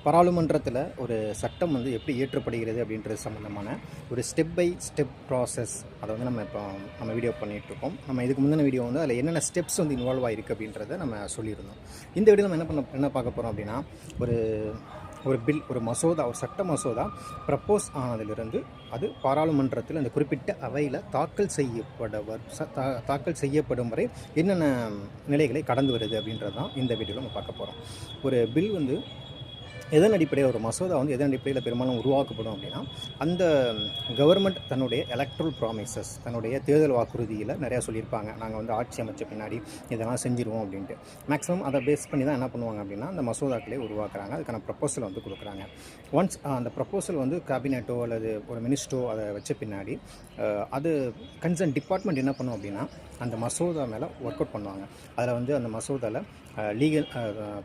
பாராளுமன்றத்தில் ஒரு சட்டம் வந்து எப்படி இயற்றப்படுகிறது அப்படின்றது சம்மந்தமான ஒரு ஸ்டெப் பை ஸ்டெப் ப்ராசஸ் அதை வந்து நம்ம வீடியோ பண்ணிகிட்ருக்கோம். நம்ம இதுக்கு முந்தின வீடியோ வந்து அதில் என்னென்ன ஸ்டெப்ஸ் வந்து இன்வால்வ் ஆகிருக்கு அப்படின்றத நம்ம சொல்லியிருந்தோம். இந்த வீடியோ நம்ம என்ன பார்க்க போகிறோம் அப்படின்னா, ஒரு பில், ஒரு மசோதா, ஒரு சட்ட மசோதா ப்ரப்போஸ் ஆனதிலிருந்து அது பாராளுமன்றத்தில் அந்த குறிப்பிட்ட அவையில் தாக்கல் செய்யப்படும் வரை என்னென்ன நிலைகளை கடந்து வருது அப்படின்றது தான் இந்த வீடியோவில் நம்ம பார்க்க போகிறோம். ஒரு பில் வந்து எதன் அடிப்படையில், ஒரு மசோதா வந்து எதன் அடிப்படையில் பெரும்பாலும் உருவாக்கப்படும் அப்படின்னா, அந்த கவர்மெண்ட் தன்னுடைய எலக்ட்ரல் ப்ராமிசஸ், தன்னுடைய தேர்தல் வாக்குறுதியில் நிறையா சொல்லியிருப்பாங்க. நாங்கள் வந்து ஆட்சி அமைச்ச பின்னாடி இதெல்லாம் செஞ்சுருவோம் அப்படின்ட்டு. மேக்ஸிமம் அதை பேஸ் பண்ணி தான் என்ன பண்ணுவாங்க அப்படின்னா, அந்த மசோதாக்களே உருவாக்குறாங்க. அதுக்கான ப்ரப்போசல் வந்து கொடுக்குறாங்க. ஒன்ஸ் அந்த ப்ரப்போசல் வந்து கேபினெட்டோ அல்லது ஒரு மினிஸ்ட்ரோ அதை வச்ச பின்னாடி அது கன்சர்ன் டிபார்ட்மெண்ட் என்ன பண்ணும் அப்படின்னா, அந்த மசோதா மேலே ஒர்க் அவுட் பண்ணுவாங்க. அதில் வந்து அந்த மசோதாவில் லீகல்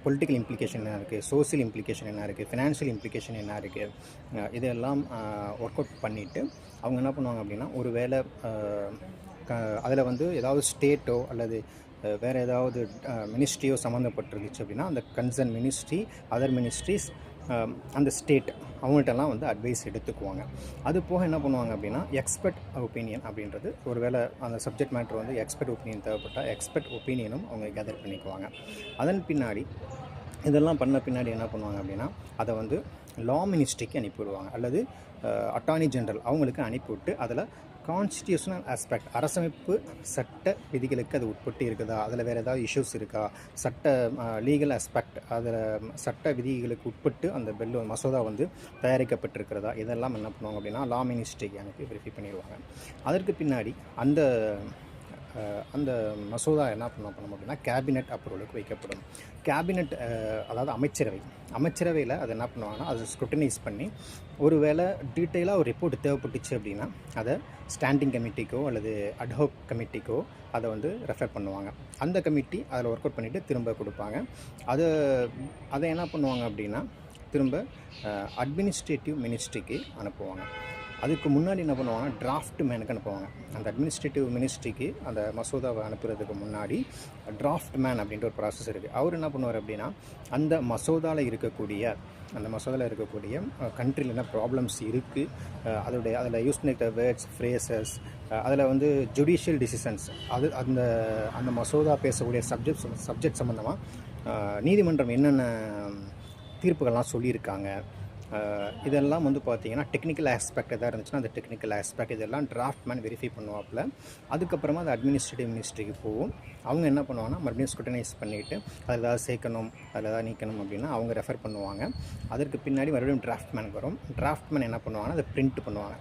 பொலிட்டிக்கல் இம்ப்ளிகேஷன் என்ன இருக்குது, சோசியல் இம்ப்ளிகேஷன் என்ன இருக்குது, ஃபினான்ஷியல் இம்ப்ளிகேஷன் என்ன இருக்குது, இதெல்லாம் ஒர்க் அவுட் பண்ணிவிட்டு அவங்க என்ன பண்ணுவாங்க அப்படின்னா, ஒரு வேளை அதில் வந்து ஏதாவது ஸ்டேட்டோ அல்லது வேறு ஏதாவது மினிஸ்ட்ரியோ சம்மந்தப்பட்டிருந்துச்சு அப்படின்னா, அந்த கன்சர்ன் மினிஸ்ட்ரி, அதர் மினிஸ்ட்ரிஸ், அந்த ஸ்டேட் அவங்கள்ட்டெல்லாம் வந்து அட்வைஸ் எடுத்துக்குவாங்க. அது போக என்ன பண்ணுவாங்க அப்படின்னா, எக்ஸ்பர்ட் ஒப்பீனியன் அப்படின்றது, ஒரு வேளை அந்த சப்ஜெக்ட் மேட்ரு வந்து எக்ஸ்பர்ட் ஒப்பீனியன் தேவைப்பட்டால் எக்ஸ்பர்ட் ஒப்பீனியனும் அவங்க கேதர் பண்ணிக்குவாங்க. அதன் பின்னாடி இதெல்லாம் பண்ண பின்னாடி என்ன பண்ணுவாங்க அப்படின்னா, அதை வந்து லா மினிஸ்ட்ரிக்கு அனுப்பிவிடுவாங்க அல்லது அட்டார்னி ஜெனரல் அவங்களுக்கு அனுப்பிவிட்டு அதில் கான்ஸ்டியூஷனல் ஆஸ்பெக்ட், அரசமைப்பு சட்ட விதிகளுக்கு அது உட்பட்டு இருக்குதா, அதில் வேறு ஏதாவது இஷ்யூஸ் இருக்கா, லீகல் ஆஸ்பெக்ட், அதில் சட்ட விதிகளுக்கு உட்பட்டு அந்த மசோதா வந்து தயாரிக்கப்பட்டிருக்கிறதா, இதெல்லாம் என்ன பண்ணுவாங்க அப்படின்னா லா மினிஸ்ட்ரிக்கு அனுப்பி வெரிஃபை பண்ணிடுவாங்க. அதற்கு பின்னாடி அந்த மசோதா என்ன பண்ணணும் அப்படின்னா, கேபினெட் அப்ரூவலுக்கு வைக்கப்படும். கேபினெட் அதாவது அமைச்சரவையில் அதை என்ன பண்ணுவாங்கன்னா, அதை ஸ்க்ரூட்டனைஸ் பண்ணி ஒரு வேளை டீட்டெயிலாக ஒரு ரிப்போர்ட் தேவைப்பட்டுச்சு அப்படின்னா அதை ஸ்டாண்டிங் கமிட்டிக்கோ அல்லது அட்ஹாக் கமிட்டிக்கோ அதை வந்து ரெஃபர் பண்ணுவாங்க. அந்த கமிட்டி அதில் ஒர்க் அவுட் பண்ணிவிட்டு திரும்ப கொடுப்பாங்க. அதை என்ன பண்ணுவாங்க அப்படின்னா, திரும்ப அட்மினிஸ்ட்ரேட்டிவ் மினிஸ்ட்ரிக்கு அனுப்புவாங்க. அதுக்கு முன்னாடி என்ன பண்ணுவாங்க, டிராஃப்ட் மேனுக்கு அனுப்புவாங்க. அந்த அட்மினிஸ்ட்ரேட்டிவ் மினிஸ்ட்ரிக்கு அந்த மசோதாவை அனுப்புறதுக்கு முன்னாடி டிராஃப்ட் மேன் அப்படின்ற ஒரு ப்ராசஸ் இருக்குது. அவர் என்ன பண்ணுவார் அப்படின்னா, அந்த மசோதாவில் இருக்கக்கூடிய கண்ட்ரியில் என்ன ப்ராப்ளம்ஸ் இருக்குது, அதில் யூஸ் பண்ணிக்கிற வேர்ட்ஸ், ஃப்ரேசஸ், அதில் வந்து ஜுடிஷியல் டிசிஷன்ஸ், அந்த மசோதா பேசக்கூடிய சப்ஜெக்ட் சம்மந்தமாக நீதிமன்றம் என்னென்ன தீர்ப்புகள்லாம் சொல்லியிருக்காங்க, இதெல்லாம் வந்து பார்த்திங்கன்னா டெக்னிக்கல் ஆஸ்பெக்ட் எதாவது இருந்துச்சுன்னா அந்த டெக்னிக்கல் ஆஸ்பெக்ட் இதெல்லாம் டிராஃப்ட் மேன் வெரிஃபை பண்ணுவாப்பில். அதுக்கப்புறமா அது அட்மினிஸ்ட்ரேட்டிவ் மினிஸ்ட்ரிக்கு போகும். அவங்க என்ன பண்ணுவாங்கன்னா, மறுபடியும் ஸ்க்ரூட்டனைஸ் பண்ணிவிட்டு அதில் ஏதாவது சேர்க்கணும், அதில் ஏதாவது நீக்கணும் அப்படின்னா அவங்க ரெஃபர் பண்ணுவாங்க. அதற்கு பின்னாடி மறுபடியும் டிராஃப்ட் மேன் வரும். டிராஃப்ட் மேன் என்ன பண்ணுவாங்கன்னா, அதை பிரிண்ட் பண்ணுவாங்க.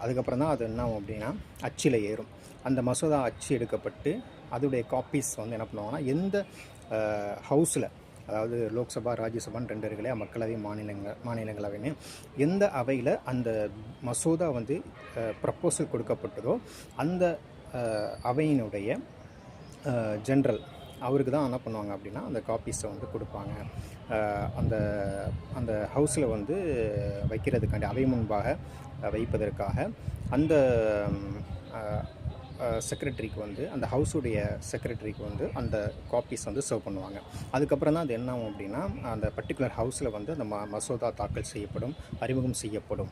அதுக்கப்புறம் தான் அது என்ன ஆகும் அப்படின்னா அச்சில் ஏறும். அந்த மசோதா அச்சு எடுக்கப்பட்டு அதோடைய காப்பீஸ் வந்து என்ன பண்ணுவாங்கன்னா, எந்த ஹவுஸில், அதாவது லோக்சபா, ராஜ்யசபான்னு 2 இருக்குல்லையா, மக்களவை, மாநிலங்களவைன்னு, எந்த அவையில் அந்த மசோதா வந்து ப்ரப்போசல் கொடுக்கப்பட்டதோ அந்த அவையினுடைய ஜென்ரல் அவருக்கு தான் என்ன பண்ணுவாங்க அப்படின்னா அந்த காப்பீஸை வந்து கொடுப்பாங்க. அந்த ஹவுஸில் வந்து வைக்கிறதுக்காண்டி, அவை முன்பாக வைப்பதற்காக அந்த செக்ரட்டரிக்கு வந்து, அந்த ஹவுஸுடைய செக்ரட்டரிக்கு வந்து அந்த காப்பீஸ் வந்து சர்வ் பண்ணுவாங்க. அதுக்கப்புறம் தான் அது என்ன ஆகும் அப்படின்னா, அந்த பர்டிகுலர் ஹவுஸில் வந்து அந்த மசோதா தாக்கல் செய்யப்படும், அறிமுகம் செய்யப்படும்.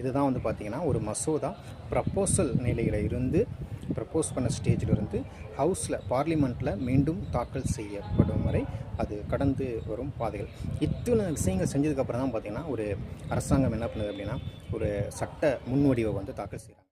இதுதான் வந்து பார்த்திங்கன்னா, ஒரு மசோதா ப்ரப்போசல் நிலையில் இருந்து, ப்ரப்போஸ் பண்ண ஸ்டேஜிலிருந்து ஹவுஸில், பார்லிமெண்ட்டில் மீண்டும் தாக்கல் செய்யப்படும் வரை அது கடந்து வரும் பாதைகள். இத்தனை விஷயங்கள் செஞ்சதுக்கப்புறம் தான் பார்த்திங்கன்னா ஒரு அரசாங்கம் என்ன பண்ணுது அப்படின்னா, ஒரு சட்ட முன்வடிவை வந்து தாக்கல் செய்கிறாங்க.